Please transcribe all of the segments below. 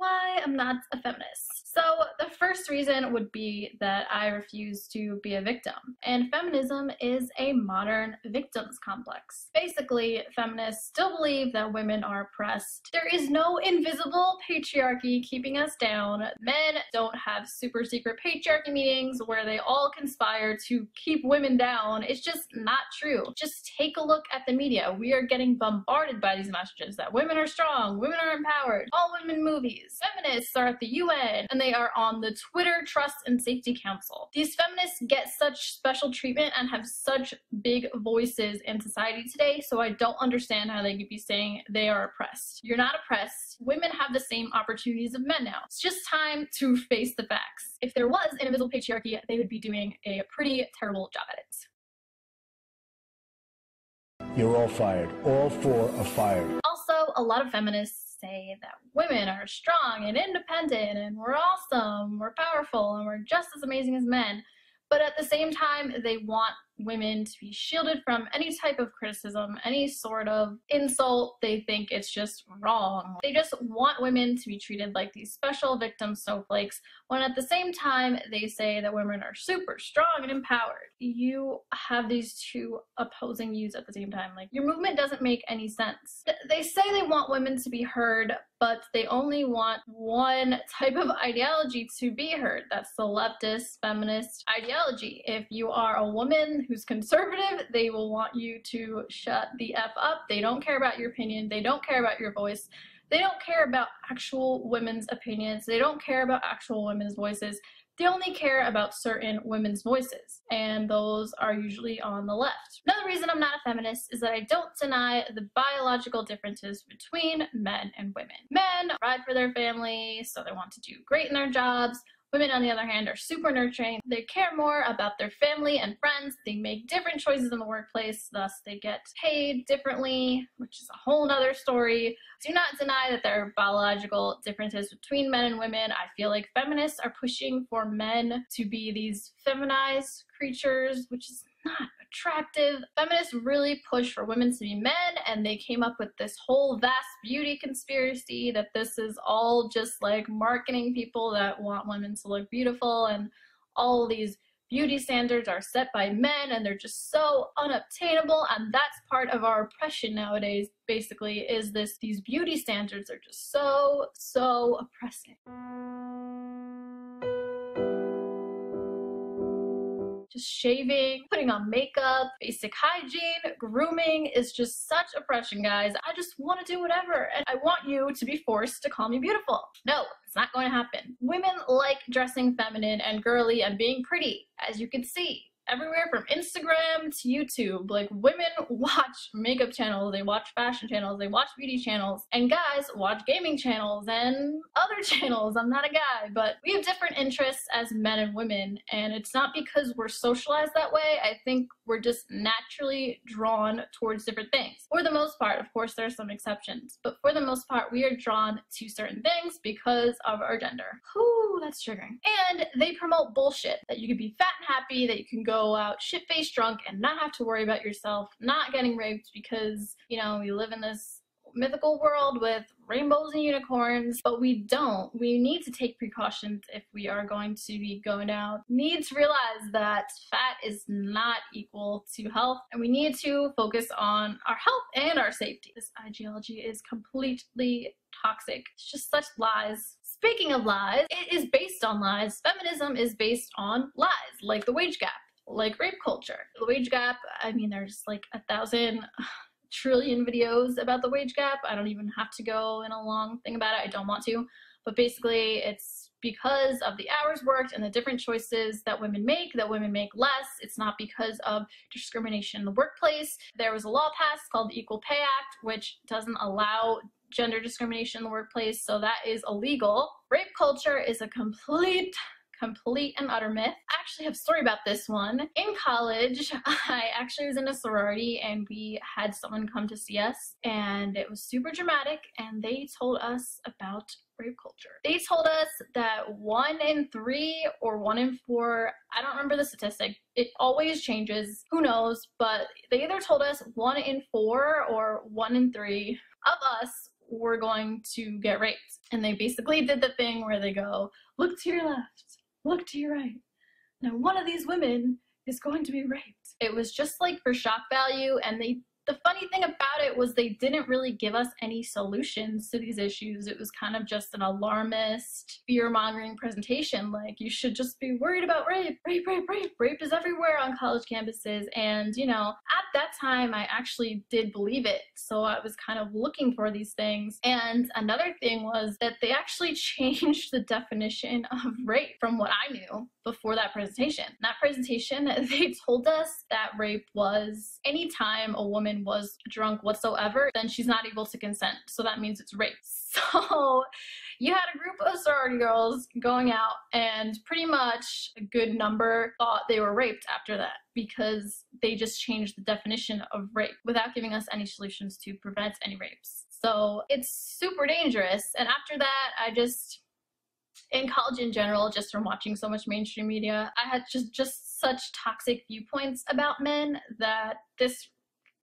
Why I'm not a feminist. So the first reason would be that I refuse to be a victim. And feminism is a modern victims complex. Basically, feminists still believe that women are oppressed. There is no invisible patriarchy keeping us down. Men don't have super secret patriarchy meetings where they all conspire to keep women down. It's just not true. Just take a look at the media. We are getting bombarded by these messages that women are strong, women are empowered, all women movies. Feminists are at the UN and they are on the Twitter Trust and Safety Council. These feminists get such special treatment and have such big voices in society today, so I don't understand how they could be saying they are oppressed. You're not oppressed. Women have the same opportunities of men now. It's just time to face the facts. If there was an invisible patriarchy, they would be doing a pretty terrible job at it. You're all fired. All four are fired. Also, a lot of feminists say that women are strong and independent and we're awesome, we're powerful, and we're just as amazing as men. But at the same time, they want women to be shielded from any type of criticism, any sort of insult. They think it's just wrong. They just want women to be treated like these special victim snowflakes, when at the same time, they say that women are super strong and empowered. You have these two opposing views at the same time. Like, your movement doesn't make any sense. They say they want women to be heard, but they only want one type of ideology to be heard. That's the leftist feminist ideology. If you are a woman who's conservative, they will want you to shut the F up. They don't care about your opinion. They don't care about your voice. They don't care about actual women's opinions. They don't care about actual women's voices. They only care about certain women's voices, and those are usually on the left. Another reason I'm not a feminist is that I don't deny the biological differences between men and women. Men provide for their family, so they want to do great in their jobs. Women, on the other hand, are super nurturing. They care more about their family and friends. They make different choices in the workplace, thus they get paid differently, which is a whole nother story. Do not deny that there are biological differences between men and women. I feel like feminists are pushing for men to be these feminized creatures, which is not attractive. Feminists really push for women to be men, and they came up with this whole vast beauty conspiracy that this is all just like marketing people that want women to look beautiful, and all these beauty standards are set by men and they're just so unobtainable, and that's part of our oppression nowadays, basically, is these beauty standards are just so oppressive. Just shaving, putting on makeup, basic hygiene, grooming is just such oppression, guys. I just want to do whatever, and I want you to be forced to call me beautiful. No, it's not going to happen. Women like dressing feminine and girly and being pretty, as you can see. Everywhere from Instagram to YouTube, like, women watch makeup channels, they watch fashion channels, they watch beauty channels, and guys watch gaming channels and other channels. I'm not a guy, but we have different interests as men and women, and it's not because we're socialized that way. I think we're just naturally drawn towards different things. For the most part, of course, there are some exceptions, but for the most part, we are drawn to certain things because of our gender. Whew, that's triggering. And they promote bullshit, that you can be fat and happy, that you can go out shit-faced drunk and not have to worry about yourself not getting raped because, you know, we live in this mythical world with rainbows and unicorns, but we don't. We need to take precautions if we are going to be going out. We need to realize that fat is not equal to health, and we need to focus on our health and our safety. This ideology is completely toxic. It's just such lies. Speaking of lies, it is based on lies. Feminism is based on lies, like the wage gap, like rape culture. The wage gap, I mean, there's like 1,000 trillion videos about the wage gap. I don't even have to go in a long thing about it. I don't want to. But basically, it's because of the hours worked and the different choices that women make less. It's not because of discrimination in the workplace. There was a law passed called the Equal Pay Act, which doesn't allow gender discrimination in the workplace, so that is illegal. Rape culture is a complete and utter myth. I actually have a story about this one. In college, I actually was in a sorority and we had someone come to see us, and it was super dramatic, and they told us about rape culture. They told us that 1 in 3 or 1 in 4, I don't remember the statistic, it always changes, who knows, but they either told us 1 in 4 or 1 in 3 of us were going to get raped. And they basically did the thing where they go, look to your left, look to your right. Now one of these women is going to be raped. It was just like for shock value, and the funny thing about it was they didn't really give us any solutions to these issues. It was kind of just an alarmist, fear-mongering presentation, like, you should just be worried about rape. Rape, rape, rape. Rape is everywhere on college campuses. And, you know, at that time, I actually did believe it. So I was kind of looking for these things. And another thing was that they actually changed the definition of rape from what I knew before that presentation. In that presentation, they told us that rape was anytime a woman was drunk whatsoever, then she's not able to consent. So that means it's rape. So you had a group of sorority girls going out, and pretty much a good number thought they were raped after that, because they just changed the definition of rape without giving us any solutions to prevent any rapes. So it's super dangerous. And after that, in college in general, just from watching so much mainstream media, I had just such toxic viewpoints about men that this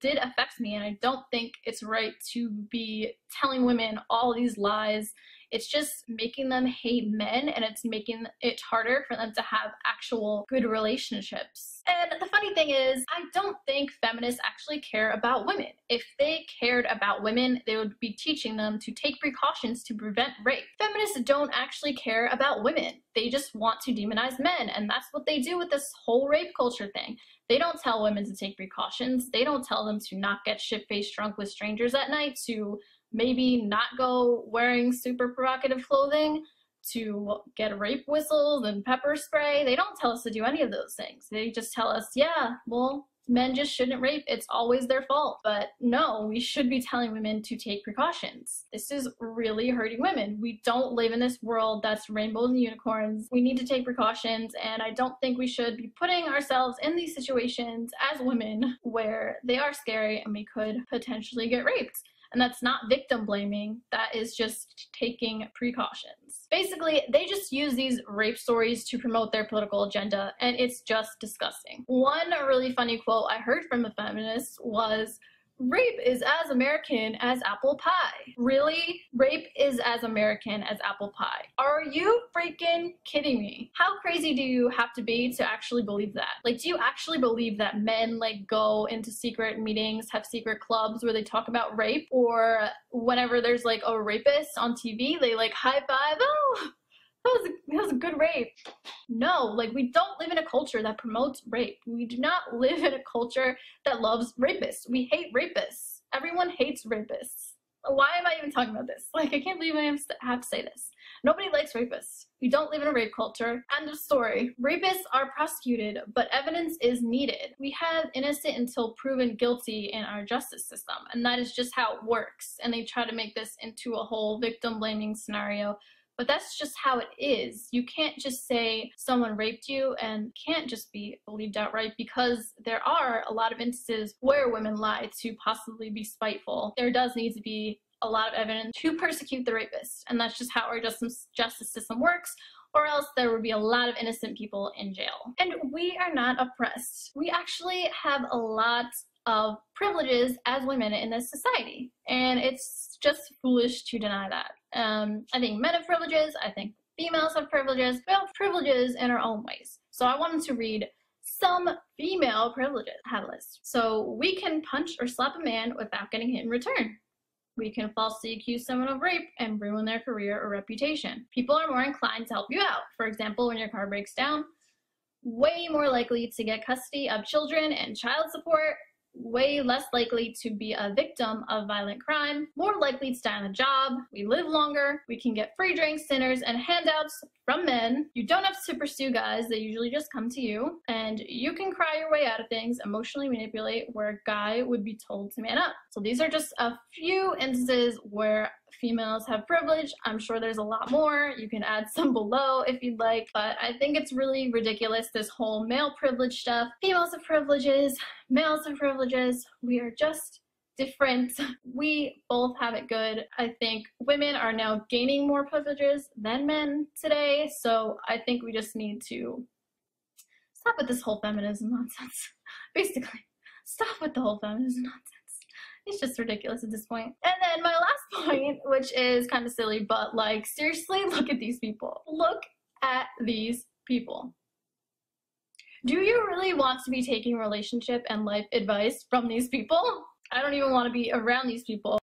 did affect me, and I don't think it's right to be telling women all these lies. It's just making them hate men, and it's making it harder for them to have actual good relationships. And the funny thing is, I don't think feminists actually care about women. If they cared about women, they would be teaching them to take precautions to prevent rape. Feminists don't actually care about women. They just want to demonize men, and that's what they do with this whole rape culture thing. They don't tell women to take precautions. They don't tell them to not get shit-faced drunk with strangers at night, to maybe not go wearing super provocative clothing, to get rape whistles and pepper spray. They don't tell us to do any of those things. They just tell us, yeah, well, men just shouldn't rape. It's always their fault. But no, we should be telling women to take precautions. This is really hurting women. We don't live in this world that's rainbows and unicorns. We need to take precautions, and I don't think we should be putting ourselves in these situations as women where they are scary and we could potentially get raped. And that's not victim blaming, that is just taking precautions. Basically, they just use these rape stories to promote their political agenda, and it's just disgusting. One really funny quote I heard from a feminist was, rape is as American as apple pie. Really? Rape is as American as apple pie. Are you freaking kidding me? How crazy do you have to be to actually believe that? Like, do you actually believe that men like go into secret meetings, have secret clubs where they talk about rape? Or whenever there's like a rapist on TV, they like high five, oh, that was a good rape. No, like, we don't live in a culture that promotes rape. We do not live in a culture that loves rapists. We hate rapists. Everyone hates rapists. Why am I even talking about this? Like, I can't believe I have to say this. Nobody likes rapists. We don't live in a rape culture. End of story. Rapists are prosecuted, but evidence is needed. We have innocent until proven guilty in our justice system, and that is just how it works. And they try to make this into a whole victim blaming scenario. But that's just how it is. You can't just say someone raped you and can't just be believed outright, because there are a lot of instances where women lie to possibly be spiteful. There does need to be a lot of evidence to persecute the rapist, and that's just how our justice system works, or else there would be a lot of innocent people in jail. And we are not oppressed. We actually have a lot of privileges as women in this society, and it's just foolish to deny that. I think men have privileges, I think females have privileges. We have privileges in our own ways. So I wanted to read some female privileges. I have a list. So we can punch or slap a man without getting hit in return. We can falsely accuse someone of rape and ruin their career or reputation. People are more inclined to help you out. For example, when your car breaks down, way more likely to get custody of children and child support, way less likely to be a victim of violent crime, more likely to stay on a job, we live longer, we can get free drinks, dinners, and handouts from men. You don't have to pursue guys, they usually just come to you, and you can cry your way out of things, emotionally manipulate, where a guy would be told to man up. So these are just a few instances where females have privilege. I'm sure there's a lot more. You can add some below if you'd like, but I think it's really ridiculous, this whole male privilege stuff. Females have privileges, males have privileges. We are just different. We both have it good. I think women are now gaining more privileges than men today, so I think we just need to stop with this whole feminism nonsense. Basically, stop with the whole feminism nonsense. He's just ridiculous at this point. And then my last point, which is kind of silly, but like, seriously, look at these people. Look at these people. Do you really want to be taking relationship and life advice from these people? I don't even want to be around these people.